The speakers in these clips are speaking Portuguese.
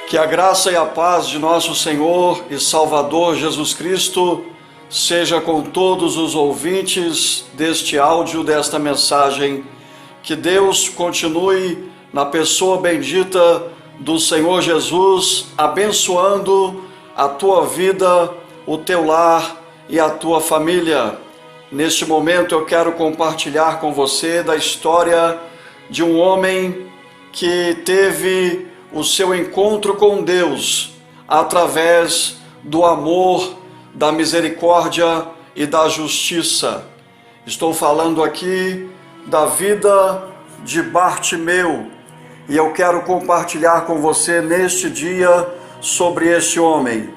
Que a graça e a paz de nosso Senhor e Salvador Jesus Cristo seja com todos os ouvintes deste áudio, desta mensagem. Que Deus continue na pessoa bendita do Senhor Jesus, abençoando a tua vida, o teu lar e a tua família. Neste momento eu quero compartilhar com você da história de um homem que teve o seu encontro com Deus através do amor, da misericórdia e da justiça. Estou falando aqui da vida de Bartimeu e eu quero compartilhar com você neste dia sobre este homem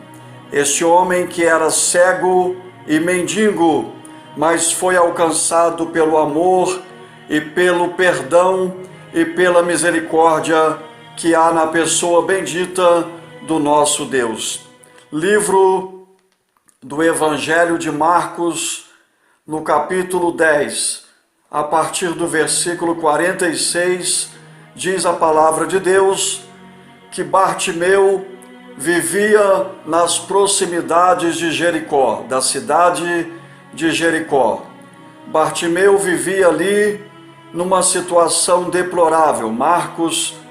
que era cego e mendigo, mas foi alcançado pelo amor e pelo perdão e pela misericórdia que há na pessoa bendita do nosso Deus. Livro do Evangelho de Marcos, no capítulo 10, a partir do versículo 46, diz a palavra de Deus que Bartimeu vivia nas proximidades de Jericó, da cidade de Jericó. Bartimeu vivia ali numa situação deplorável. Marcos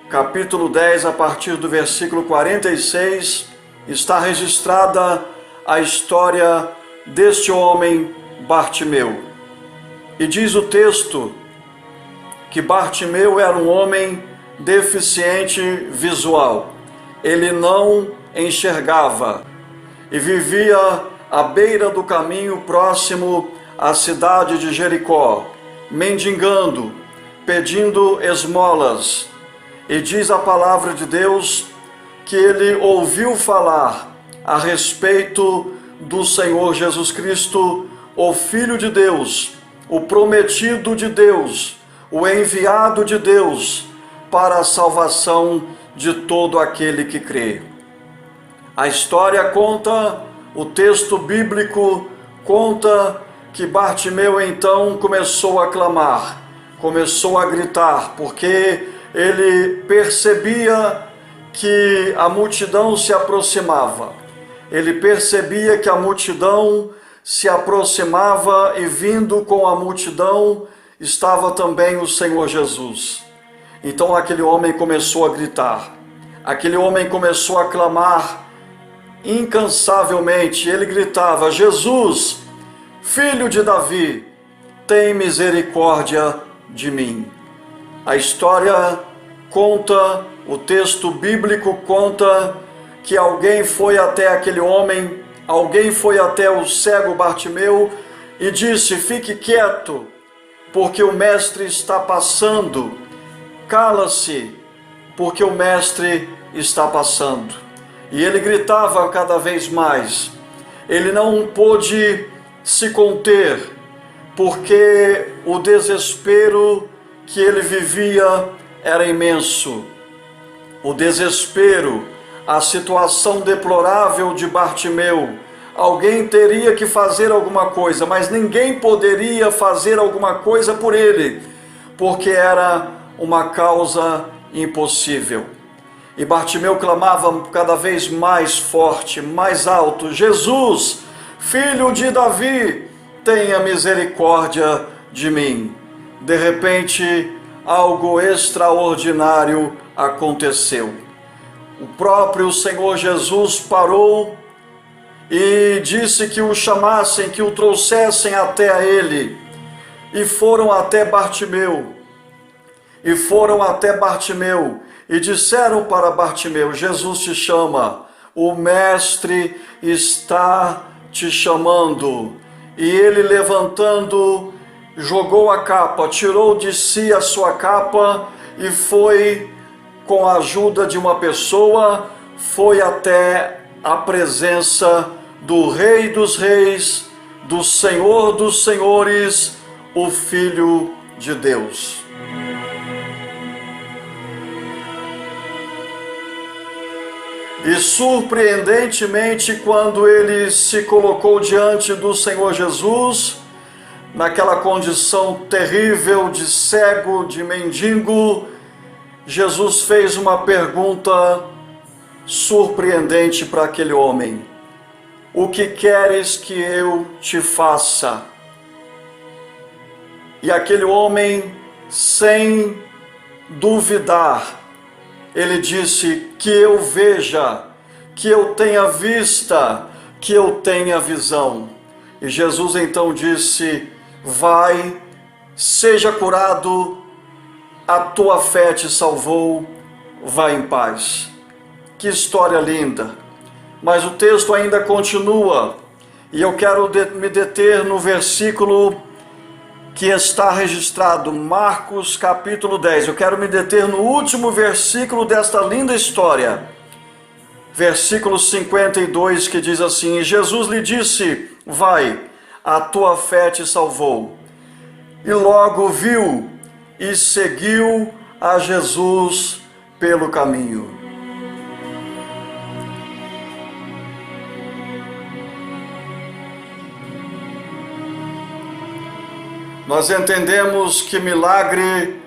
capítulo 10, a partir do versículo 46, está registrada a história deste homem Bartimeu. E diz o texto que Bartimeu era um homem deficiente visual. Ele não enxergava e vivia à beira do caminho próximo à cidade de Jericó, mendigando, pedindo esmolas. E diz a palavra de Deus que ele ouviu falar a respeito do Senhor Jesus Cristo, o Filho de Deus, o prometido de Deus, o enviado de Deus para a salvação de todo aquele que crê. A história conta, o texto bíblico conta que Bartimeu então começou a clamar, começou a gritar, porque ele percebia que a multidão se aproximava. Ele percebia que a multidão se aproximava e vindo com a multidão estava também o Senhor Jesus. Então aquele homem começou a gritar. Aquele homem começou a clamar incansavelmente. Ele gritava: Jesus, Filho de Davi, tem misericórdia de mim. A história conta, o texto bíblico conta que alguém foi até aquele homem, alguém foi até o cego Bartimeu e disse: fique quieto, porque o mestre está passando. Cala-se, porque o mestre está passando. E ele gritava cada vez mais. Ele não pôde se conter, porque o desespero que ele vivia era imenso. O desespero, a situação deplorável de Bartimeu. Alguém teria que fazer alguma coisa, mas ninguém poderia fazer alguma coisa por ele, porque era uma causa impossível. E Bartimeu clamava cada vez mais forte, mais alto: Jesus, Filho de Davi, tenha misericórdia de mim. De repente, algo extraordinário aconteceu. O próprio Senhor Jesus parou e disse que o chamassem, que o trouxessem até a ele. E foram até Bartimeu. E disseram para Bartimeu: Jesus te chama, o mestre está te chamando. E ele, levantando, jogou a capa, tirou de si a sua capa e foi, com a ajuda de uma pessoa, foi até a presença do Rei dos Reis, do Senhor dos Senhores, o Filho de Deus. E surpreendentemente, quando ele se colocou diante do Senhor Jesus, naquela condição terrível de cego, de mendigo, Jesus fez uma pergunta surpreendente para aquele homem. O que queres que eu te faça? E aquele homem, sem duvidar, ele disse: que eu veja, que eu tenha vista, que eu tenha visão. E Jesus então disse: vai, seja curado, a tua fé te salvou, vai em paz. Que história linda! Mas o texto ainda continua, e eu quero me deter no versículo que está registrado, Marcos capítulo 10. Eu quero me deter no último versículo desta linda história. Versículo 52, que diz assim: e Jesus lhe disse: vai, a tua fé te salvou. E logo viu e seguiu a Jesus pelo caminho. Nós entendemos que milagre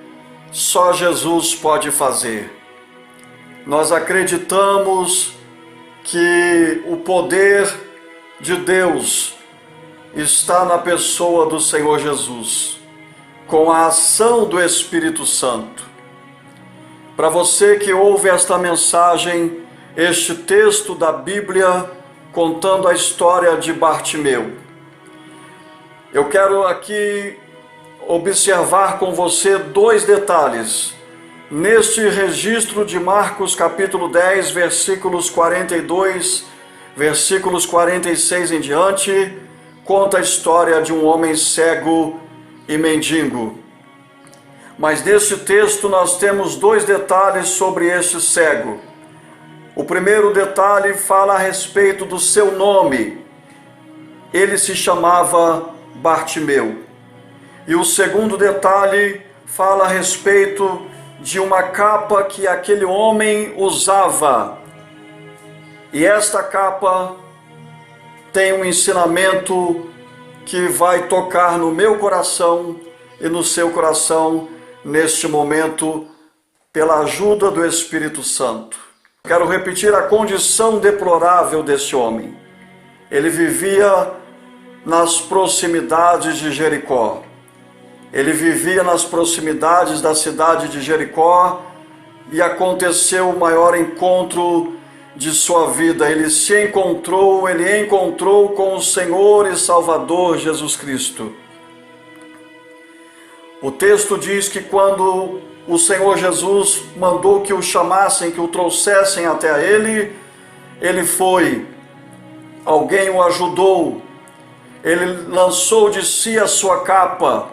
só Jesus pode fazer. Nós acreditamos que o poder de Deus está na pessoa do Senhor Jesus, com a ação do Espírito Santo. Para você que ouve esta mensagem, este texto da Bíblia contando a história de Bartimeu, eu quero aqui observar com você dois detalhes. Neste registro de Marcos capítulo 10, versículos 42, versículos 46 em diante, conta a história de um homem cego e mendigo. Mas neste texto nós temos dois detalhes sobre este cego. O primeiro detalhe fala a respeito do seu nome. Ele se chamava Bartimeu. E o segundo detalhe fala a respeito de uma capa que aquele homem usava. E esta capa tem um ensinamento que vai tocar no meu coração e no seu coração neste momento, pela ajuda do Espírito Santo. Quero repetir a condição deplorável desse homem. Ele vivia nas proximidades de Jericó. Ele vivia nas proximidades da cidade de Jericó e aconteceu o maior encontro de sua vida. Ele encontrou com o Senhor e Salvador Jesus Cristo. O texto diz que quando o Senhor Jesus mandou que o chamassem, que o trouxessem até ele, ele foi. Alguém o ajudou. Ele lançou de si a sua capa.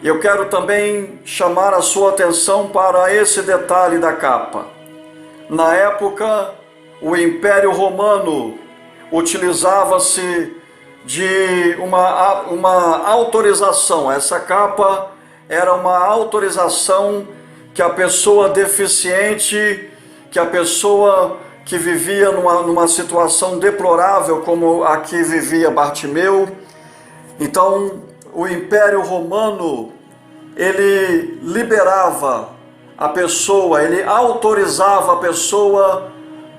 Eu quero também chamar a sua atenção para esse detalhe da capa. Na época, o Império Romano utilizava-se de uma autorização. Essa capa era uma autorização que a pessoa deficiente, que a pessoa que vivia numa situação deplorável, como aqui vivia Bartimeu. Então, o Império Romano, ele liberava a pessoa, ele autorizava a pessoa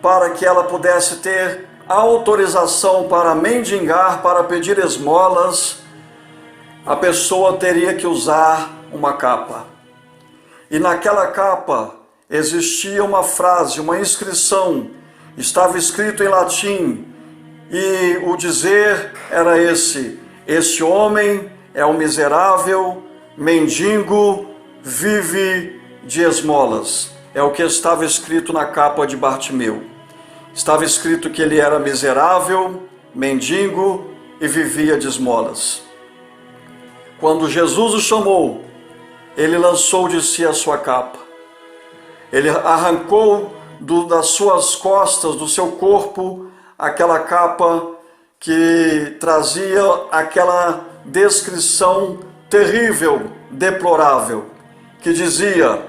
para que ela pudesse ter autorização para mendigar, para pedir esmolas. A pessoa teria que usar uma capa. E naquela capa existia uma frase, uma inscrição, estava escrito em latim, e o dizer era esse: este homem é um miserável, mendigo, vive de esmolas. É o que estava escrito na capa de Bartimeu. Estava escrito que ele era miserável, mendigo e vivia de esmolas. Quando Jesus o chamou, ele lançou de si a sua capa. Ele arrancou das suas costas, do seu corpo, aquela capa que trazia aquela descrição terrível, deplorável, que dizia: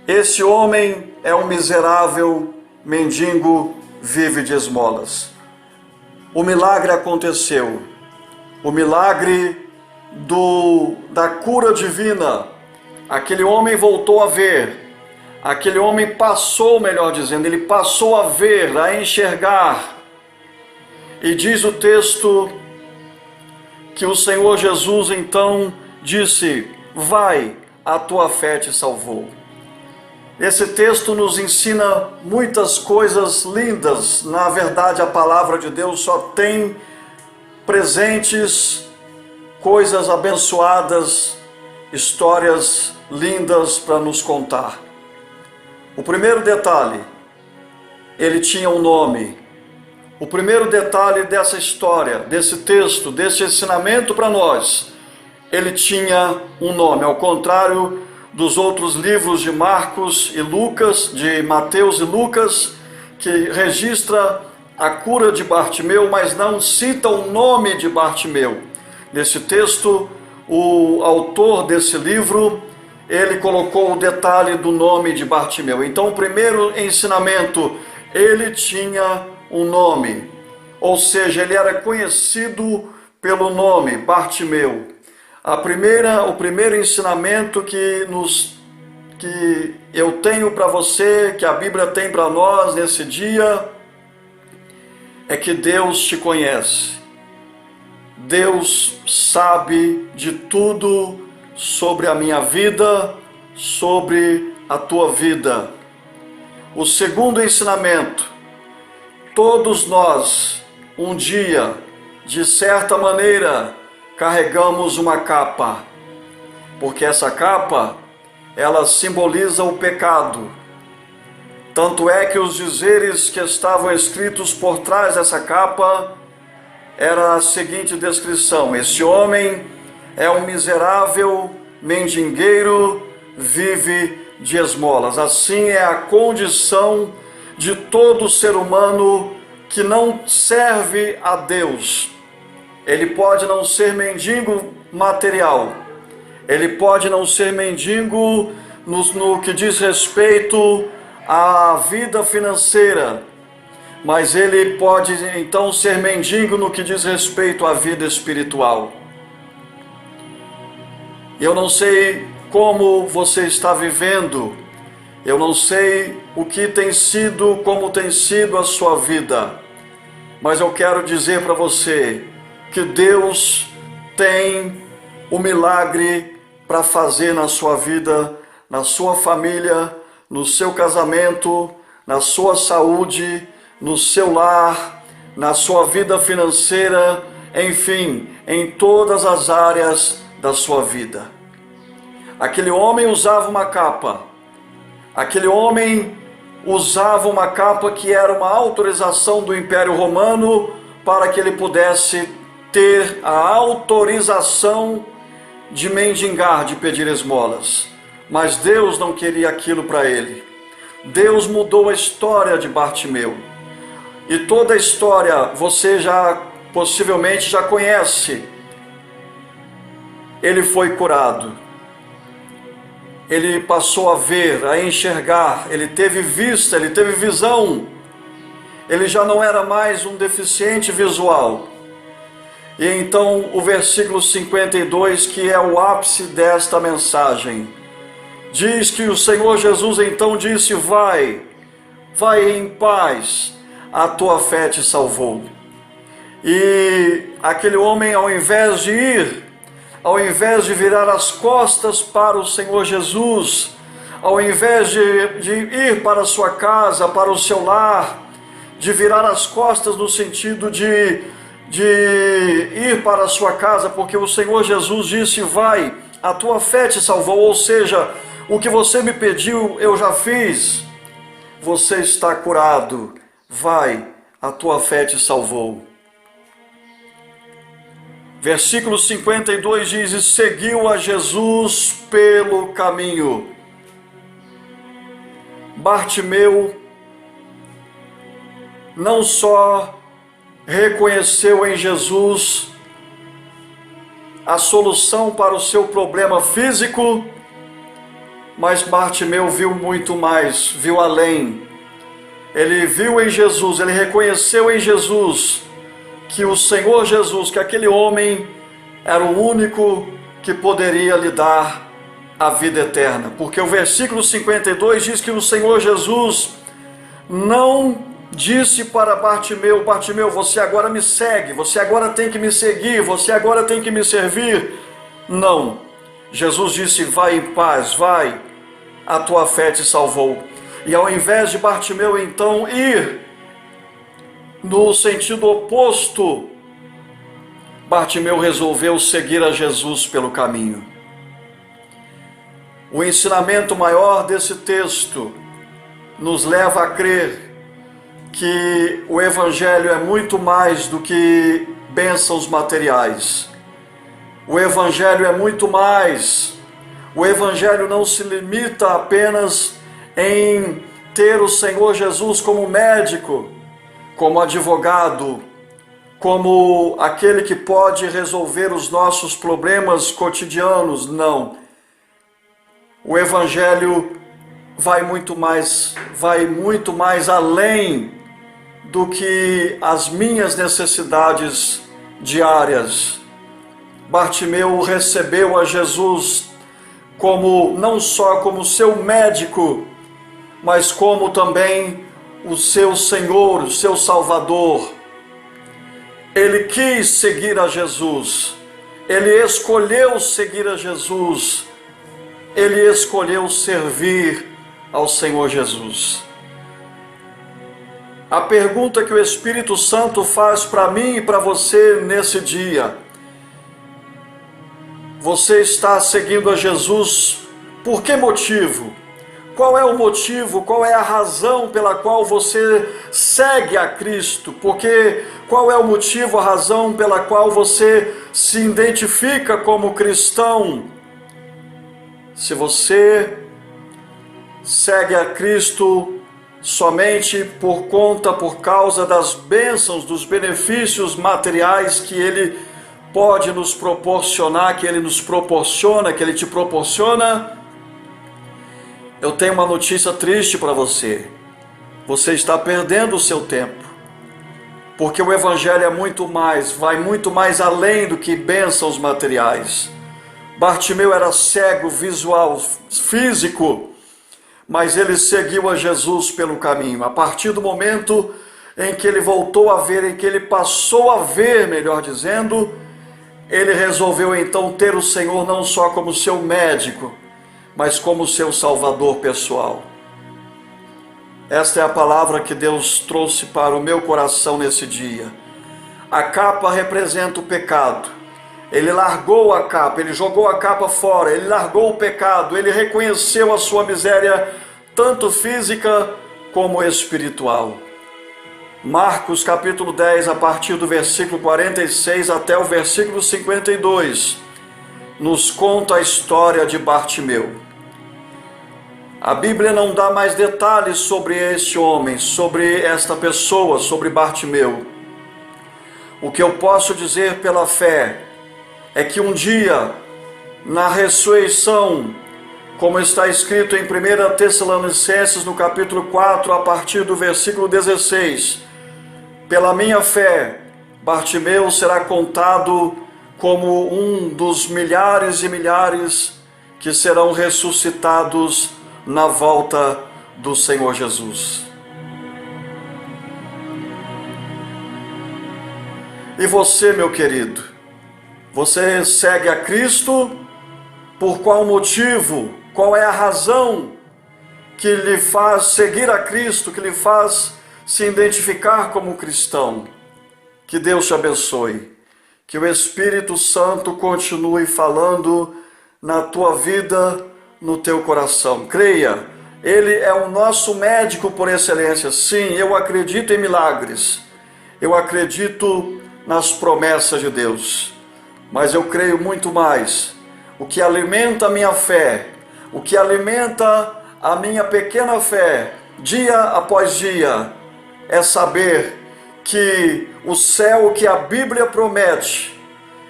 esse homem é um miserável, mendigo, vive de esmolas. O milagre aconteceu. O milagre da cura divina. Aquele homem voltou a ver. aquele homem passou, melhor dizendo, ele passou a ver, a enxergar. E diz o texto que o Senhor Jesus então disse: vai, a tua fé te salvou. Esse texto nos ensina muitas coisas lindas. Na verdade, a palavra de Deus só tem presentes, coisas abençoadas, histórias lindas para nos contar. O primeiro detalhe, ele tinha um nome. O primeiro detalhe dessa história, desse texto, desse ensinamento para nós, ele tinha um nome, ao contrário dos outros livros de Marcos e Lucas, de Mateus e Lucas, que registra a cura de Bartimeu, mas não cita o nome de Bartimeu. Nesse texto, o autor desse livro, ele colocou o detalhe do nome de Bartimeu. Então, o primeiro ensinamento, ele tinha um nome, ou seja, ele era conhecido pelo nome, Bartimeu. O primeiro ensinamento que eu tenho para você, que a Bíblia tem para nós nesse dia, é que Deus te conhece. Deus sabe de tudo sobre a minha vida, sobre a tua vida. O segundo ensinamento, todos nós, um dia, de certa maneira, carregamos uma capa, porque essa capa, ela simboliza o pecado. Tanto é que os dizeres que estavam escritos por trás dessa capa era a seguinte descrição: esse homem é um miserável mendigeiro, vive de esmolas. Assim é a condição de todo ser humano que não serve a Deus. Ele pode não ser mendigo material, ele pode não ser mendigo no que diz respeito à vida financeira, mas ele pode então ser mendigo no que diz respeito à vida espiritual. Eu não sei como você está vivendo, eu não sei o que tem sido, como tem sido a sua vida, mas eu quero dizer para você que Deus tem o milagre para fazer na sua vida, na sua família, no seu casamento, na sua saúde, no seu lar, na sua vida financeira, enfim, em todas as áreas da sua vida. Aquele homem usava uma capa. Aquele homem usava uma capa que era uma autorização do Império Romano para que ele pudesse ter a autorização de mendigar, de pedir esmolas. Mas Deus não queria aquilo para ele. Deus mudou a história de Bartimeu. E toda a história você possivelmente já conhece. Ele foi curado. Ele passou a ver, a enxergar, ele teve vista, ele teve visão. Ele já não era mais um deficiente visual. E então o versículo 52, que é o ápice desta mensagem, diz que o Senhor Jesus então disse: vai em paz, a tua fé te salvou. E aquele homem, ao invés de virar as costas para o Senhor Jesus, ao invés de ir para a sua casa, para o seu lar, de virar as costas no sentido de ir para a sua casa, porque o Senhor Jesus disse: vai, a tua fé te salvou, ou seja, o que você me pediu eu já fiz, você está curado, vai, a tua fé te salvou. Versículo 52 diz: e seguiu a Jesus pelo caminho. Bartimeu não só reconheceu em Jesus a solução para o seu problema físico, mas Bartimeu viu muito mais, viu além. Ele viu em Jesus, ele reconheceu em Jesus que o Senhor Jesus, que aquele homem era o único que poderia lhe dar a vida eterna. Porque o versículo 52 diz que o Senhor Jesus não disse para Bartimeu: Bartimeu, você agora me segue, você agora tem que me seguir, você agora tem que me servir. Não. Jesus disse: vai em paz, vai, a tua fé te salvou. E ao invés de Bartimeu então ir no sentido oposto, Bartimeu resolveu seguir a Jesus pelo caminho. O ensinamento maior desse texto nos leva a crer que o Evangelho é muito mais do que bênçãos materiais. O Evangelho é muito mais. O Evangelho não se limita apenas em ter o Senhor Jesus como médico, como advogado, como aquele que pode resolver os nossos problemas cotidianos. Não. O Evangelho vai muito mais além do que as minhas necessidades diárias. Bartimeu recebeu a Jesus não só como seu médico, mas como também o seu Senhor, o seu Salvador. Ele quis seguir a Jesus, ele escolheu seguir a Jesus, ele escolheu servir ao Senhor Jesus. A pergunta que o Espírito Santo faz para mim e para você nesse dia: você está seguindo a Jesus por que motivo? Qual é o motivo, qual é a razão pela qual você segue a Cristo? Qual é o motivo, a razão pela qual você se identifica como cristão? Se você segue a Cristo somente por causa das bênçãos, dos benefícios materiais que Ele pode nos proporcionar, que Ele nos proporciona, que Ele te proporciona, eu tenho uma notícia triste para você. Você está perdendo o seu tempo, porque o Evangelho é muito mais, vai muito mais além do que bênçãos materiais. Bartimeu era cego, visual, físico, mas ele seguiu a Jesus pelo caminho. A partir do momento em que ele voltou a ver, em que ele passou a ver, melhor dizendo, ele resolveu então ter o Senhor não só como seu médico, mas como seu Salvador pessoal. Esta é a palavra que Deus trouxe para o meu coração nesse dia. A capa representa o pecado. Ele largou a capa, ele jogou a capa fora, ele largou o pecado, ele reconheceu a sua miséria, tanto física como espiritual. Marcos capítulo 10, a partir do versículo 46 até o versículo 52, nos conta a história de Bartimeu. A Bíblia não dá mais detalhes sobre este homem, sobre esta pessoa, sobre Bartimeu. O que eu posso dizer pela fé é que um dia, na ressurreição, como está escrito em 1 Tessalonicenses, no capítulo 4, a partir do versículo 16, pela minha fé, Bartimeu será contado como um dos milhares e milhares que serão ressuscitados na volta do Senhor Jesus. E você, meu querido, você segue a Cristo por qual motivo? Qual é a razão que lhe faz seguir a Cristo, que lhe faz se identificar como cristão? Que Deus te abençoe, que o Espírito Santo continue falando na tua vida, no teu coração. Creia, Ele é o nosso médico por excelência. Sim, eu acredito em milagres, eu acredito nas promessas de Deus, mas eu creio muito mais. O que alimenta a minha fé, o que alimenta a minha pequena fé, dia após dia, é saber que o céu que a Bíblia promete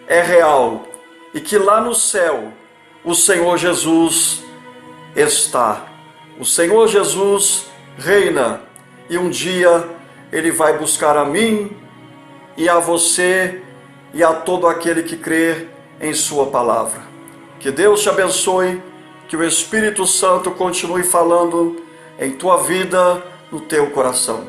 é real e que lá no céu o Senhor Jesus está. O Senhor Jesus reina e um dia Ele vai buscar a mim e a você e a todo aquele que crer em Sua palavra. Que Deus te abençoe, que o Espírito Santo continue falando em tua vida, no teu coração.